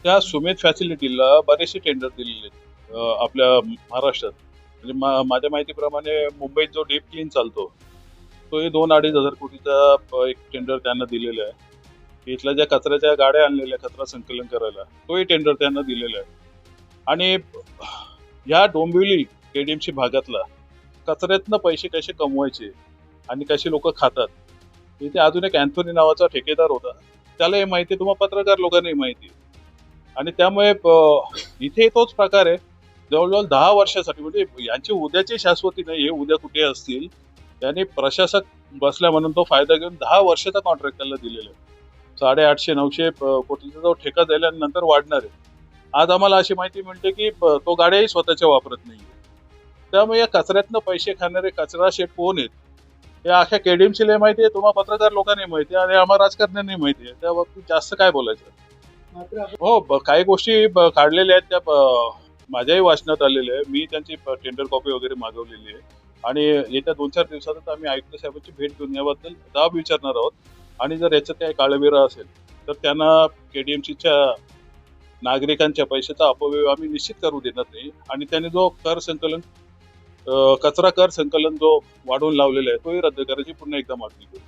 त्या सुमेध फॅसिलिटीला बरेचसे टेंडर दिलेले आहेत आपल्या महाराष्ट्रात. म्हणजे माझ्या माहितीप्रमाणे मुंबईत जो डीप क्लीन चालतो तोही 2-2.5 हजार कोटीचा एक टेंडर त्यांना दिलेला आहे. इथल्या ज्या कचऱ्याच्या गाड्या आणलेल्या कचरा संकलन करायला तोही टेंडर त्यांना दिलेला आहे. आणि ह्या डोंबिवली केडीएमसी भागातला कचऱ्यातनं पैसे कसे कमवायचे आणि कसे लोक खातात इथे अजून एक अँथोनी नावाचा ठेकेदार होता. त्याला हे माहिती, तुम्हाला पत्रकार लोकांनाही माहिती. आणि त्यामुळे इथे तोच प्रकार आहे. जवळजवळ 10 वर्षासाठी, म्हणजे यांची उद्याची शाश्वती नाही, हे उद्या कुठे असतील. त्यांनी प्रशासक बसल्या म्हणून तो फायदा घेऊन 10 वर्षाचा कॉन्ट्रॅक्ट त्याला दिलेला आहे. 850-900 कोटीचा जो ठेका झाल्यानंतर वाढणार आहे. आज आम्हाला अशी माहिती मिळते की तो गाड्याही स्वतःच्या वापरत नाहीये. त्यामुळे या कचऱ्यातनं पैसे खाणारे कचरा शेट कोण आहेत हे अख्या केडीएमसीला माहिती आहे, तुम्हाला पत्रकार लोकांनी माहिती आहे आणि आम्हाला राजकारण्यांनी माहिती आहे. त्या बाबतीत जास्त काय बोलायचं. हो, काही गोष्टी काढलेल्या आहेत त्या माझ्याही वाचनात आलेल्या आहे. मी त्यांची टेंडर कॉपी वगैरे मागवलेली आहे आणि येत्या 2-4 दिवसातच आम्ही आयुक्त साहेबांची भेट घेऊन याबद्दल जाब विचारणार आहोत. आणि जर याच्यात काही काळविरा असेल तर त्यांना केडीएमसीच्या नागरिकांच्या पैशाचा अपव्यय आम्ही निश्चित करू देणार नाही. आणि त्यांनी जो कर संकलन कचरा कर संकलन जो वाढवून लावलेला आहे तोही रद्द करायची पुन्हा एकदा मागणी करू.